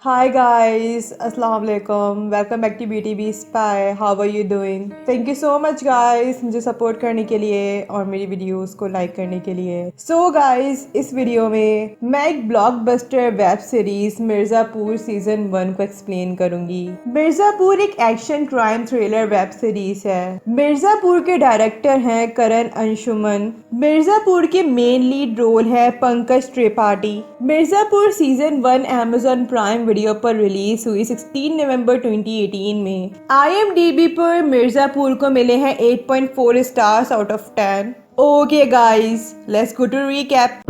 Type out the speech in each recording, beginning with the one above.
Hi guys, Assalamu alaikum. Welcome back to BTB Spy. How are you doing? Thank you so much guys मुझे support करने के लिए और मेरी videos को लाइक करने के लिए। So guys, इस वीडियो में मैं एक blockbuster web series Mirzapur season 1 को एक्सप्लेन करूंगी। मिर्ज़ापुर एक action crime thriller web series है। मिर्ज़ापुर के डायरेक्टर हैं करण अंशुमन। मिर्ज़ापुर के मेन लीड रोल है Pankaj Tripathi. Mirzapur season 1 Amazon prime video पर रिलीज हुई 16 नवंबर 2018 में। IMDb पर मिर्ज़ापुर को मिले हैं 8.4 stars out of 10। Okay guys, let's go to recap.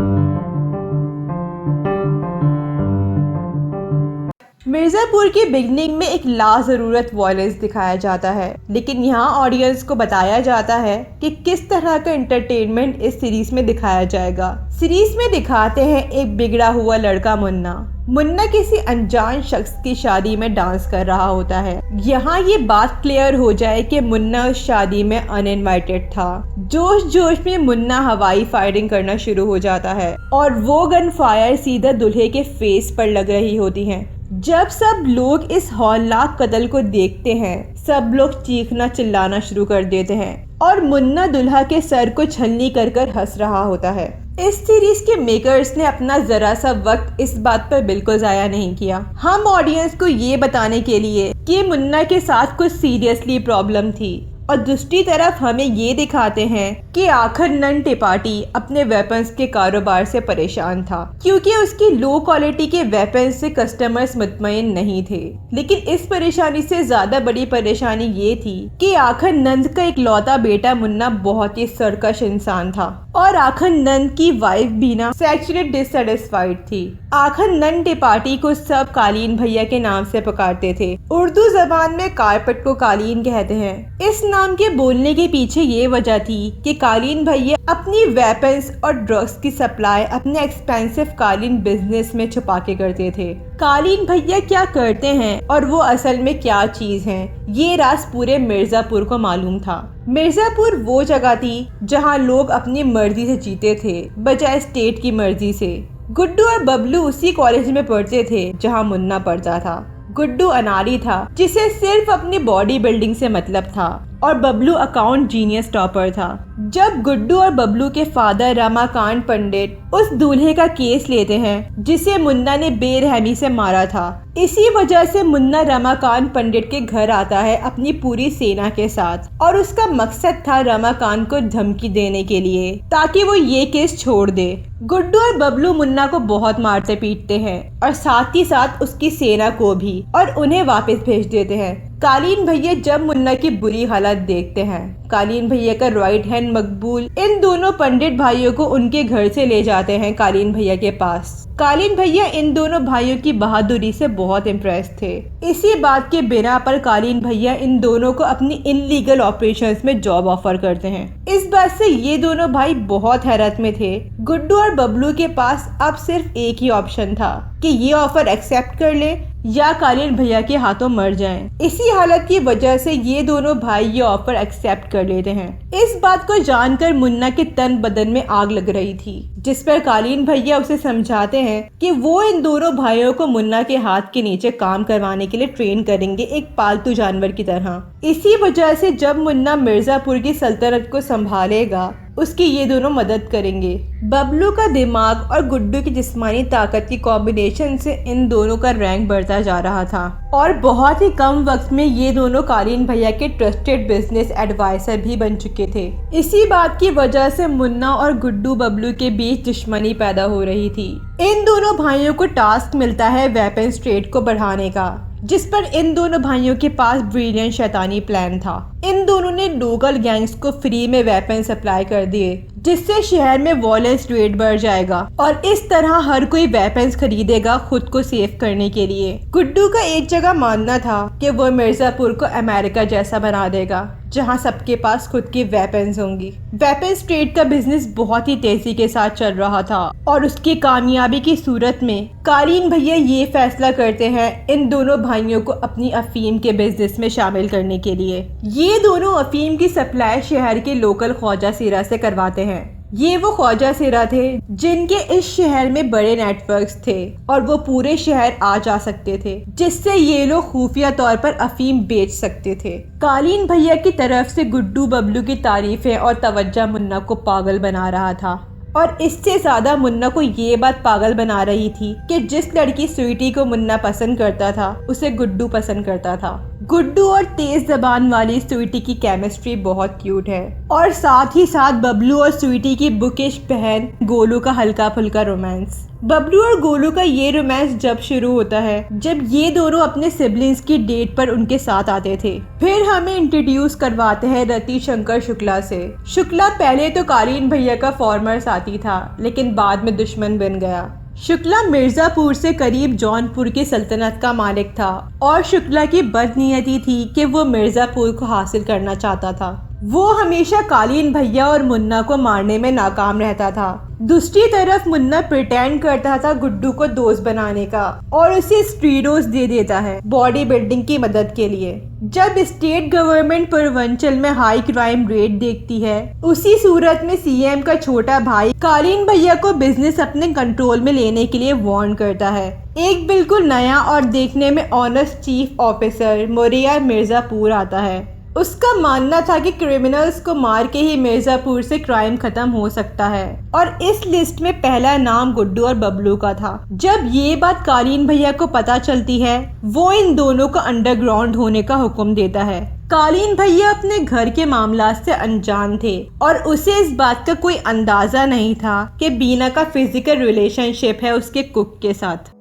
Mirzapur की बिगनिंग में एक लाज़रूरत वॉयलेंस दिखाया जाता है, लेकिन यहाँ ऑडियंस को बताया जाता है कि किस तरह का एंटरटेनमेंट इस सीरीज में दिखाया जाएगा। सीरीज में दिखाते हैं एक बिगड़ा हुआ लड़का मुन्ना किसी अनजान शख्स की शादी में डांस कर रहा होता है। यहाँ ये बात क्लियर हो जाए कि मुन्ना उस शादी में अनइनवाइटेड था। जोश में मुन्ना हवाई फायरिंग करना शुरू हो जाता है और वो गन फायर सीधा दूल्हे के फेस पर लग रही होती है। जब सब लोग इस हौलनाक कत्ल को देखते हैं, सब लोग चीखना चिल्लाना शुरू कर देते हैं और मुन्ना दुल्हा के सर को छलनी कर हंस रहा होता है। इस सीरीज के मेकर्स ने अपना जरा सा वक्त इस बात पर बिल्कुल जाया नहीं किया, हम ऑडियंस को ये बताने के लिए कि मुन्ना के साथ कुछ सीरियसली प्रॉब्लम थी, और दूसरी तरफ हमें ये दिखाते हैं कि आखिर नन त्रिपाठी अपने वेपन्स के कारोबार से परेशान था, क्योंकि उसकी लो क्वालिटी के वेपन्स से कस्टमर्स मुतमईन नहीं थे। लेकिन इस परेशानी से ज्यादा बड़ी परेशानी ये थी कि आखिर नंद का इकलौता बेटा मुन्ना बहुत ही सरकश इंसान था और आखिर नंद की वाइफ भी ना सेक्सुअली डिससेटिस्फाइड थी। आखिर नन त्रिपाठी को सब कालीन भैया के नाम से पुकारते थे। उर्दू जबान में कारपेट को कालीन कहते हैं। इस नाम के बोलने के पीछे ये वजह थी कि कालीन भैया अपनी वेपन्स और ड्रग्स की सप्लाई अपने एक्सपेंसिव कालीन बिजनेस में छुपा के करते थे। कालीन भैया क्या करते हैं और वो असल में क्या चीज हैं, ये राज पूरे मिर्ज़ापुर को मालूम था। मिर्ज़ापुर वो जगह थी जहाँ लोग अपनी मर्जी से जीते थे बजाय स्टेट की मर्जी से। गुड्डू और बबलू उसी कॉलेज में पढ़ते थे जहाँ मुन्ना पढ़ता था। गुड्डू अनाड़ी था जिसे सिर्फ अपनी बॉडी बिल्डिंग से मतलब था, और बबलू अकाउंट जीनियस टॉपर था। जब गुड्डू और बबलू के फादर रमाकांत पंडित उस दूल्हे का केस लेते हैं जिसे मुन्ना ने बेरहमी से मारा था, इसी वजह से मुन्ना रमाकांत पंडित के घर आता है अपनी पूरी सेना के साथ, और उसका मकसद था रमाकांत को धमकी देने के लिए ताकि वो ये केस छोड़ दे। गुड्डू और बबलू मुन्ना को बहुत मारते पीटते हैं और साथ ही साथ उसकी सेना को भी, और उन्हें वापस भेज देते हैं। कालीन भैया जब मुन्ना की बुरी हालत देखते हैं, कालीन भैया का राइट हैंड मकबूल इन दोनों पंडित भाइयों को उनके घर से ले जाते हैं कालीन भैया के पास। कालीन भैया इन दोनों भाइयों की बहादुरी से बहुत इम्प्रेस थे। इसी बात के बिना पर कालीन भैया इन दोनों को अपनी इनलीगल ऑपरेशंस में जॉब ऑफर करते हैं। इस बात से ये दोनों भाई बहुत हैरत में थे। गुड्डू और बबलू के पास अब सिर्फ एक ही ऑप्शन था कि ये ऑफर एक्सेप्ट कर ले या कालीन भैया के हाथों मर जाएं। इसी हालत की वजह से ये दोनों भाई ये ऑफर एक्सेप्ट कर लेते हैं। इस बात को जानकर मुन्ना के तन बदन में आग लग रही थी, जिस पर कालीन भैया उसे समझाते हैं कि वो इन दोनों भाइयों को मुन्ना के हाथ के नीचे काम करवाने के लिए ट्रेन करेंगे, एक पालतू जानवर की तरह। इसी वजह से जब मुन्ना मिर्ज़ापुर की सल्तनत को संभालेगा, उसकी ये दोनों मदद करेंगे। बबलू का दिमाग और गुड्डू की जिस्मानी ताकत की कॉम्बिनेशन से इन दोनों का रैंक बढ़ता जा रहा था, और बहुत ही कम वक्त में ये दोनों कालीन भैया के ट्रस्टेड बिजनेस एडवाइजर भी बन चुके थे। इसी बात की वजह से मुन्ना और गुड्डू बबलू के बीच दुश्मनी पैदा हो रही थी। इन दोनों भाइयों को टास्क मिलता है वेपन्स ट्रेड को बढ़ाने का, जिस पर इन दोनों भाइयों के पास ब्रिलियंट शैतानी प्लान था। इन दोनों ने लोकल गैंग्स को फ्री में वेपन सप्लाई कर दिए, जिससे शहर में वॉयलेंस रेट बढ़ जाएगा और इस तरह हर कोई वेपन्स खरीदेगा खुद को सेफ करने के लिए। गुड्डू का एक जगह मानना था कि वो मिर्ज़ापुर को अमेरिका जैसा बना देगा, जहां सबके पास खुद की वेपन्स होंगी। वेपन्स ट्रेड का बिजनेस बहुत ही तेजी के साथ चल रहा था, और उसकी कामयाबी की सूरत में कालीन भैया ये फैसला करते हैं इन दोनों भाइयों को अपनी अफीम के बिजनेस में शामिल करने के लिए। ये दोनों अफीम की सप्लाई शहर के लोकल ख्वाजा सीरा से करवाते हैं। ये वो ख्वाजा सिरा थे जिनके इस शहर में बड़े नेटवर्क्स थे और वो पूरे शहर आ जा सकते थे, जिससे ये लोग खुफिया तौर पर अफीम बेच सकते थे। कालीन भैया की तरफ से गुड्डू बबलू की तारीफें और तवज्जो मुन्ना को पागल बना रहा था, और इससे ज्यादा मुन्ना को ये बात पागल बना रही थी कि जिस लड़की स्वीटी को मुन्ना पसंद करता था उसे गुड्डू पसंद करता था। गुड्डू और तेज जबान वाली स्वीटी की केमिस्ट्री बहुत क्यूट है, और साथ ही साथ बबलू और स्वीटी की बुकिश बहन गोलू का हल्का फुल्का रोमांस। बबलू और गोलू का ये रोमांस जब शुरू होता है जब ये दोनों अपने सिबलिंग्स की डेट पर उनके साथ आते थे। फिर हमें इंट्रोड्यूस करवाते हैं रति शंकर शुक्ला से। शुक्ला पहले तो कालीन भैया का फॉर्मर साथी था, लेकिन बाद में दुश्मन बन गया। शुक्ला मिर्जापुर से करीब जौनपुर की सल्तनत का मालिक था, और शुक्ला की बदनीयती थी कि वो मिर्जापुर को हासिल करना चाहता था। वो हमेशा कालीन भैया और मुन्ना को मारने में नाकाम रहता था। दूसरी तरफ मुन्ना प्रिटेंड करता था गुड्डू को दोस्त बनाने का, और उसे स्टीरोइड्स दे देता है बॉडी बिल्डिंग की मदद के लिए। जब स्टेट गवर्नमेंट पूर्वांचल में हाई क्राइम रेट देखती है, उसी सूरत में सीएम का छोटा भाई कालीन भैया को बिजनेस अपने कंट्रोल में लेने के लिए वार्न करता है। एक बिल्कुल नया और देखने में honest chief officer Maurya Mirzapur आता है। उसका मानना था कि क्रिमिनल्स को मार के ही मिर्जापुर से क्राइम खत्म हो सकता है, और इस लिस्ट में पहला नाम गुड्डू और बबलू का था। जब ये बात कालीन भैया को पता चलती है, वो इन दोनों को अंडरग्राउंड होने का हुक्म देता है। कालीन भैया अपने घर के मामला से अनजान थे, और उसे इस बात का कोई अंदाजा नहीं था कि बीना का फिजिकल रिलेशनशिप है उसके कुक के साथ।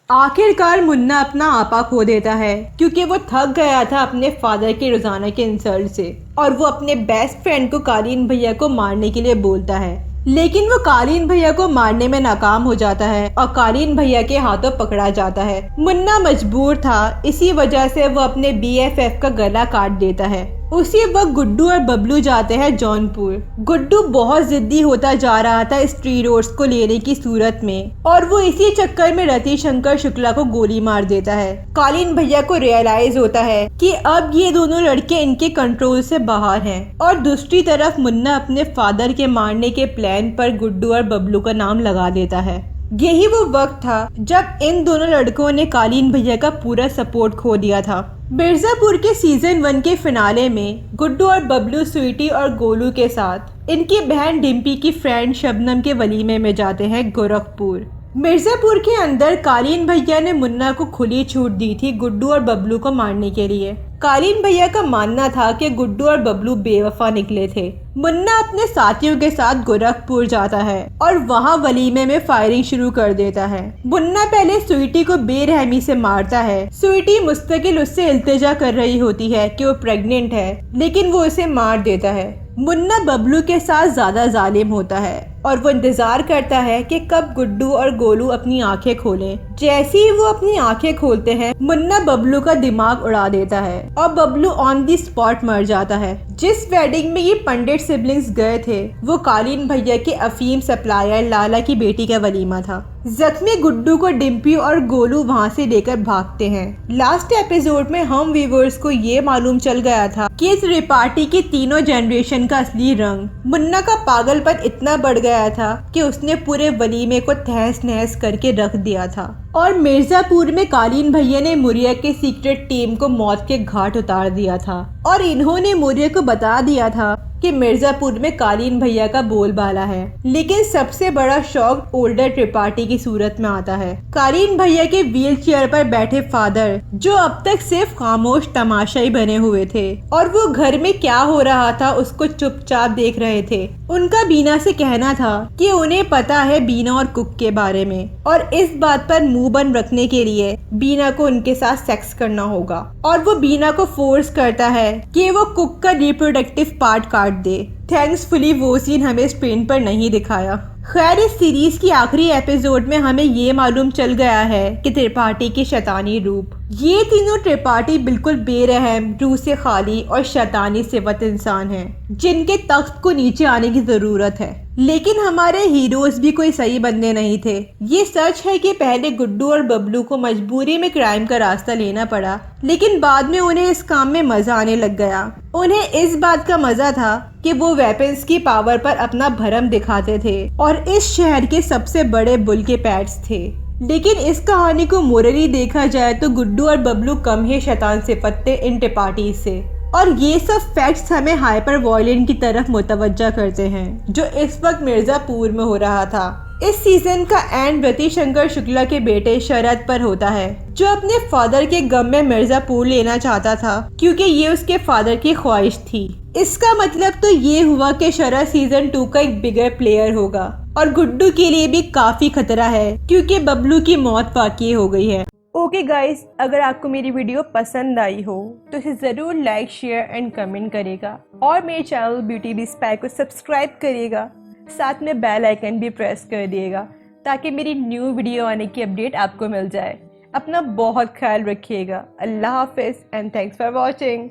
आखिरकार मुन्ना अपना आपा खो देता है, क्योंकि वो थक गया था अपने फादर के रोजाना के इंसल्ट से, और वो अपने बेस्ट फ्रेंड को कालीन भैया को मारने के लिए बोलता है। लेकिन वो कालीन भैया को मारने में नाकाम हो जाता है और कालीन भैया के हाथों पकड़ा जाता है। मुन्ना मजबूर था, इसी वजह से वो अपने BFF का गला काट देता है। उसी वक्त गुड्डू और बबलू जाते हैं जौनपुर। गुड्डू बहुत जिद्दी होता जा रहा था स्टीरोइड्स को लेने की सूरत में, और वो इसी चक्कर में रति शंकर शुक्ला को गोली मार देता है। कालीन भैया को रियलाइज होता है कि अब ये दोनों लड़के इनके कंट्रोल से बाहर हैं, और दूसरी तरफ मुन्ना अपने फादर के मारने के प्लान पर गुड्डू और बबलू का नाम लगा देता है। यही वो वक्त था जब इन दोनों लड़कों ने कालीन भैया का पूरा सपोर्ट खो दिया था। मिर्जापुर के सीजन 1 के फिनाले में गुड्डू और बबलू स्वीटी और गोलू के साथ इनकी बहन डिम्पी की फ्रेंड शबनम के वलीमे में जाते हैं गोरखपुर। मिर्जापुर के अंदर कालीन भैया ने मुन्ना को खुली छूट दी थी गुड्डू और बबलू को मारने के लिए। कालीन भैया का मानना था कि गुड्डू और बबलू बेवफा निकले थे। मुन्ना अपने साथियों के साथ गोरखपुर जाता है और वहां वलीमे में फायरिंग शुरू कर देता है। मुन्ना पहले स्वीटी को बेरहमी से मारता है। स्वीटी मुस्तकिल उससे इल्तिजा कर रही होती है कि वो प्रेग्नेंट है, लेकिन वो उसे मार देता है। मुन्ना बबलू के साथ ज्यादा जालिम होता है और वो इंतजार करता है कि कब गुड्डू और गोलू अपनी आंखें खोलें। जैसे ही वो अपनी आंखें खोलते हैं, मुन्ना बबलू का दिमाग उड़ा देता है और बबलू ऑन दी स्पॉट मर जाता है। जिस वेडिंग में ये पंडित सिबलिंग्स गए थे, वो कालीन भैया के अफीम सप्लायर लाला की बेटी का वलीमा था। जख्मी गुड्डू को डिम्पी और गोलू वहाँ से लेकर भागते हैं। लास्ट एपिसोड में हम व्यूअर्स को ये मालूम चल गया था कि इस रिपार्टी की तीनों जनरेशन का असली रंग। मुन्ना का पागलपन इतना बढ़ गया था कि उसने पूरे वलीमे को तहस नहस करके रख दिया था, और मिर्जापुर में कालीन भैया ने मुरिया के सीक्रेट टीम को मौत के घाट उतार दिया था, और इन्होंने मुरिया को बता दिया था कि मिर्जापुर में कालीन भैया का बोलबाला है। लेकिन सबसे बड़ा शॉक ओल्डर त्रिपाठी की सूरत में आता है। कालीन भैया के व्हील चेयर पर बैठे फादर, जो अब तक सिर्फ खामोश तमाशाई बने हुए थे और वो घर में क्या हो रहा था उसको चुपचाप देख रहे थे। उनका बीना से कहना था कि उन्हें पता है बीना और कुक के बारे में, और इस बात पर मुंह बंद रखने के लिए बीना को उनके साथ सेक्स करना होगा, और वो बीना को फोर्स करता है कि वो कुक का रिप्रोडक्टिव पार्ट काट दे। थैंक्सफुली वो सीन हमें स्क्रीन पर नहीं दिखाया। खैर, इस सीरीज की आखिरी एपिसोड में हमें ये मालूम चल गया है कि त्रिपाठी की शैतानी रूप ये तीनों त्रिपाठी बिल्कुल बेरहम, रूह से खाली और शैतानी सिफत इंसान हैं, जिनके तख्त को नीचे आने की जरूरत है। लेकिन हमारे हीरोज भी कोई सही बंदे नहीं थे। ये सच है कि पहले गुड्डू और बबलू को मजबूरी में क्राइम का रास्ता लेना पड़ा, लेकिन बाद में उन्हें इस काम में मजा आने लग गया। उन्हें इस बात का मजा था कि वो वेपन्स की पावर पर अपना भरम दिखाते थे और इस शहर के सबसे बड़े बुल के पैट्स थे। लेकिन इस कहानी को मोरली देखा जाए तो गुड्डू और बबलू कम ही शैतान सिफत थे इन त्रिपाठी से। और ये सब फैक्ट्स हमें हाइपर वायलेंट की तरफ मुतवज्जा करते हैं, जो इस वक्त मिर्जापुर में हो रहा था। इस सीजन का एंड रति शंकर शुक्ला के बेटे शरद पर होता है, जो अपने फादर के गम में मिर्जापुर लेना चाहता था, क्योंकि ये उसके फादर की ख्वाहिश थी। इसका मतलब तो ये हुआ कि शरद सीजन 2 का एक बिगर प्लेयर होगा और गुड्डू के लिए भी काफी खतरा है, क्योंकि बबलू की मौत वाकई हो गई है। ओके गाइस, अगर आपको मेरी वीडियो पसंद आई हो तो इसे ज़रूर लाइक, शेयर एंड कमेंट करेगा और मेरे चैनल ब्यूटी बी स्पाई को सब्सक्राइब करिएगा। साथ में बेल आइकन भी प्रेस कर दिएगा ताकि मेरी न्यू वीडियो आने की अपडेट आपको मिल जाए। अपना बहुत ख्याल रखिएगा। अल्लाह हाफिज़ एंड थैंक्स फॉर वॉचिंग।